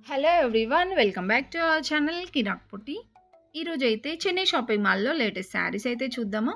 Hello everyone, welcome back to our channel Kirrak Putti. ఈరోజైతే Chennai shopping మాల్లో latest saris అయితే చూద్దామా.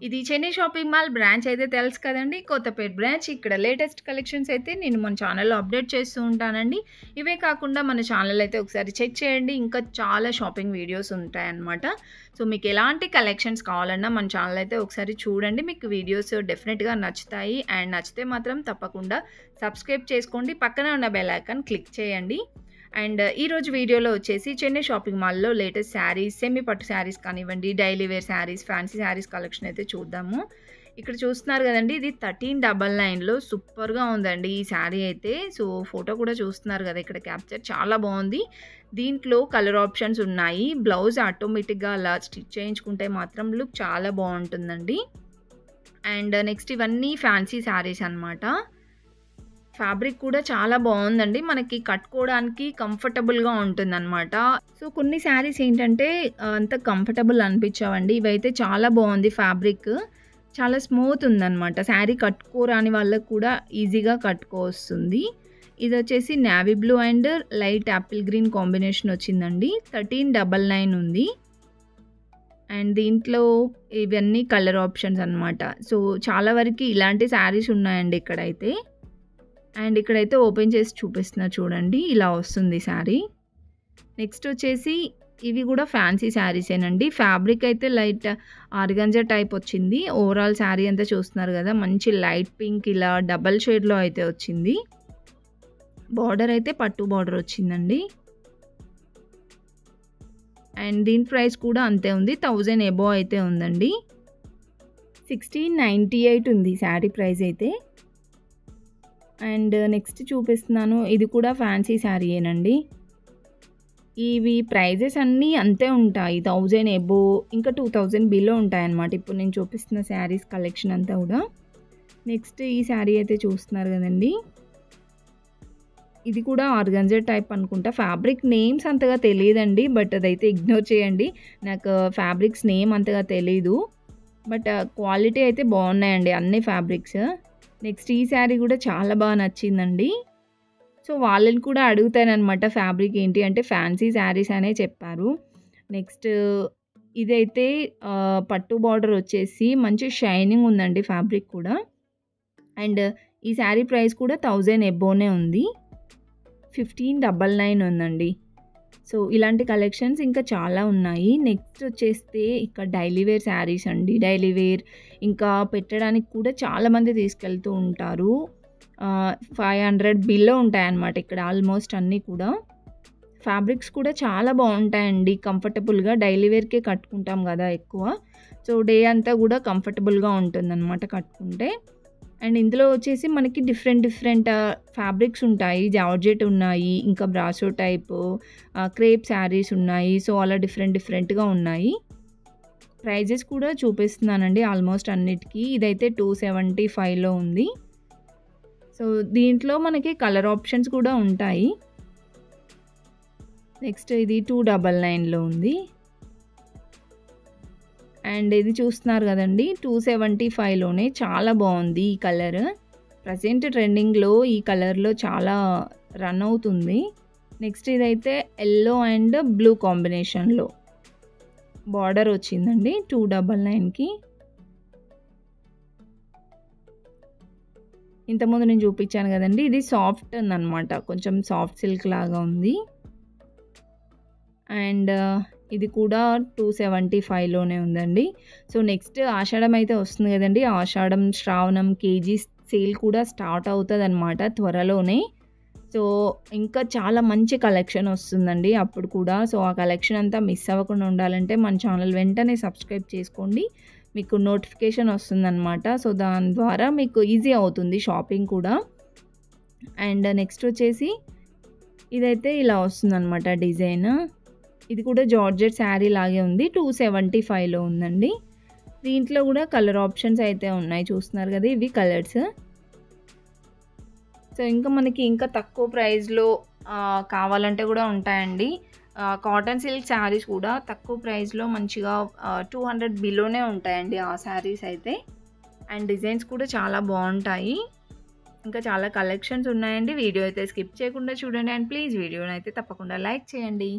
ఇది చెన్నై షాపింగ్ మాల్ బ్రాంచ్ అయితే తెలుసు కదండి, కొత్తపేట బ్రాంచ్. ఇక్కడ లేటెస్ట్ కలెక్షన్స్ అయితే నేను మన ఛానల్లో అప్డేట్ చేస్తూ ఉంటానండి. ఇవే కాకుండా మన ఛానల్ అయితే ఒకసారి చెక్ చేయండి, ఇంకా చాలా షాపింగ్ వీడియోస్ ఉంటాయన్నమాట. సో మీకు ఎలాంటి కలెక్షన్స్ కావాలన్నా మన ఛానల్ అయితే ఒకసారి చూడండి, మీకు వీడియోస్ డెఫినెట్గా నచ్చుతాయి. అండ్ నచ్చితే మాత్రం తప్పకుండా సబ్స్క్రైబ్ చేసుకోండి, పక్కనే ఉన్న బెల్ ఐకాన్ క్లిక్ చేయండి. అండ్ ఈరోజు వీడియోలో వచ్చేసి చెన్నై షాపింగ్ మాల్లో లేటెస్ట్ శారీస్, సెమీ పట్టు శారీస్ కానివ్వండి, daily wear saris, fancy saris collection అయితే చూద్దాము. ఇక్కడ చూస్తున్నారు కదండి, ఇది 1399లో సూపర్గా ఉందండి ఈ శారీ అయితే. సో ఫోటో కూడా చూస్తున్నారు కదా ఇక్కడ క్యాప్చర్, చాలా బాగుంది. దీంట్లో కలర్ ఆప్షన్స్ ఉన్నాయి. బ్లౌజ్ ఆటోమేటిక్గా అలా స్టిచ్ చేయించుకుంటే మాత్రం లుక్ చాలా బాగుంటుందండి. అండ్ నెక్స్ట్ ఇవన్నీ ఫ్యాన్సీ శారీస్ అనమాట. ఫ్యాబ్రిక్ కూడా చాలా బాగుందండి, మనకి కట్టుకోవడానికి కంఫర్టబుల్గా ఉంటుందన్నమాట. సో కొన్ని శారీస్ ఏంటంటే అంత కంఫర్టబుల్ అనిపించవండి, ఇవైతే చాలా బాగుంది. ఫ్యాబ్రిక్ చాలా స్మూత్ ఉందన్నమాట, శారీ కట్టుకోరాని వాళ్ళకు కూడా ఈజీగా కట్టుకోవస్తుంది. ఇది వచ్చేసి navy blue and light Apple green combination వచ్చిందండి. 1399 ఉంది. అండ్ దీంట్లో ఇవన్నీ కలర్ ఆప్షన్స్ అనమాట. సో చాలా వరకు ఇలాంటి శారీస్ ఉన్నాయండి ఇక్కడైతే. అండ్ ఇక్కడైతే ఓపెన్ చేసి చూపిస్తున్నా చూడండి, ఇలా వస్తుంది శారీ. నెక్స్ట్ వచ్చేసి ఇవి కూడా ఫ్యాన్సీ శారీసేనండి. ఫ్యాబ్రిక్ అయితే లైట్ ఆర్గంజా టైప్ వచ్చింది. ఓవరాల్ శారీ అంతా చూస్తున్నారు కదా, మంచి లైట్ పింక్ ఇలా డబల్ షేడ్లో అయితే వచ్చింది. బార్డర్ అయితే పట్టు బార్డర్ వచ్చిందండి. అండ్ దీని ప్రైస్ కూడా అంతే ఉంది, 1000 ఎబో అయితే ఉందండి. 1698 ఉంది శారీ ప్రైస్ అయితే. అండ్ నెక్స్ట్ చూపిస్తున్నాను, ఇది కూడా ఫ్యాన్సీ శారీయేనండి. ఇవి ప్రైజెస్ అన్నీ అంతే ఉంటాయి, 1000 ఎబో ఇంకా 2000 బిలో ఉంటాయన్నమాట. ఇప్పుడు నేను చూపిస్తున్న శారీస్ కలెక్షన్ అంతా కూడా. నెక్స్ట్ ఈ శారీ అయితే చూస్తున్నారు కదండి, ఇది కూడా ఆర్గంజా టైప్ అనుకుంటా. ఫ్యాబ్రిక్ నేమ్స్ అంతగా తెలియదండి, బట్ అదైతే ఇగ్నోర్ చేయండి, నాకు ఫ్యాబ్రిక్స్ నేమ్ అంతగా తెలీదు. బట్ క్వాలిటీ అయితే బాగున్నాయండి అన్ని ఫ్యాబ్రిక్స్. నెక్స్ట్ ఈ శారీ కూడా చాలా బాగా నచ్చిందండి. సో వాళ్ళని కూడా అడుగుతానమాట ఫ్యాబ్రిక్ ఏంటి అంటే ఫ్యాన్సీ శారీస్ అనే చెప్పారు. నెక్స్ట్ ఇదైతే పట్టు బార్డర్ వచ్చేసి మంచి షైనింగ్ ఉందండి ఫ్యాబ్రిక్ కూడా. అండ్ ఈ శారీ ప్రైస్ కూడా 1000 ఎబోనే ఉంది, 1599 ఉందండి. సో ఇలాంటి కలెక్షన్స్ ఇంకా చాలా ఉన్నాయి. నెక్స్ట్ వచ్చేస్తే ఇక్కడ డైలీ వేర్ శారీస్ అండి. డైలీ వేర్ ఇంకా పెట్టడానికి కూడా చాలామంది తీసుకెళ్తూ ఉంటారు. 500 బిలో ఉంటాయన్నమాట ఇక్కడ ఆల్మోస్ట్ అన్నీ కూడా. ఫ్యాబ్రిక్స్ కూడా చాలా బాగుంటాయండి, కంఫర్టబుల్గా డైలీ వేర్కే కట్టుకుంటాం కదా ఎక్కువ. సో డే అంతా కూడా కంఫర్టబుల్గా ఉంటుందన్నమాట కట్టుకుంటే. అండ్ ఇందులో వచ్చేసి మనకి డిఫరెంట్ ఫ్యాబ్రిక్స్ ఉంటాయి. జార్జెట్ ఉన్నాయి, ఇంకా బ్రాసో టైపు, క్రేప్ శారీస్ ఉన్నాయి. సో అలా డిఫరెంట్గా ఉన్నాయి. ప్రైజెస్ కూడా చూపిస్తున్నానండి ఆల్మోస్ట్ అన్నిటికీ. ఇదైతే 275లో ఉంది. సో దీంట్లో మనకి కలర్ ఆప్షన్స్ కూడా ఉంటాయి. నెక్స్ట్ ఇది 299లో ఉంది. అండ్ ఇది చూస్తున్నారు కదండి, 275లోనే చాలా బాగుంది ఈ కలర్. ప్రజెంట్ ట్రెండింగ్లో ఈ కలర్లో చాలా రన్ అవుతుంది. నెక్స్ట్ ఇదైతే ఎల్లో అండ్ బ్లూ కాంబినేషన్లో బార్డర్ వచ్చిందండి 299కి. ఇంతకుముందు నేను చూపించాను కదండి, ఇది సాఫ్ట్ ఉందన్నమాట, కొంచెం సాఫ్ట్ సిల్క్ లాగా ఉంది. అండ్ ఇది కూడా 275లోనే ఉందండి. సో నెక్స్ట్ ఆషాఢం అయితే వస్తుంది కదండి, ఆషాఢం శ్రావణం కేజీ సేల్ కూడా స్టార్ట్ అవుతుంది అనమాట త్వరలోనే. సో ఇంకా చాలా మంచి కలెక్షన్ వస్తుందండి అప్పుడు కూడా. సో ఆ కలెక్షన్ అంతా మిస్ అవ్వకుండా ఉండాలంటే మన ఛానల్ వెంటనే సబ్స్క్రైబ్ చేసుకోండి, మీకు నోటిఫికేషన్ వస్తుందన్నమాట. సో దాని ద్వారా మీకు ఈజీ అవుతుంది షాపింగ్ కూడా. అండ్ నెక్స్ట్ వచ్చేసి ఇదైతే ఇలా వస్తుందన్నమాట డిజైన్. ఇది కూడా జార్జెట్ శారీ లాగే ఉంది, 275లో ఉందండి. దీంట్లో కూడా కలర్ ఆప్షన్స్ అయితే ఉన్నాయి, చూస్తున్నారు కదా ఇవి కలర్స్. సో ఇంకా మనకి ఇంకా తక్కువ ప్రైస్లో కావాలంటే కూడా ఉంటాయండి. కాటన్ సిల్క్ శారీస్ కూడా తక్కువ ప్రైస్లో మంచిగా 200 బిలోనే ఉంటాయండి ఆ శారీస్ అయితే. అండ్ డిజైన్స్ కూడా చాలా బాగుంటాయి. ఇంకా చాలా కలెక్షన్స్ ఉన్నాయండి. వీడియో అయితే స్కిప్ చేయకుండా చూడండి. అండ్ ప్లీజ్ వీడియోనైతే తప్పకుండా లైక్ చేయండి.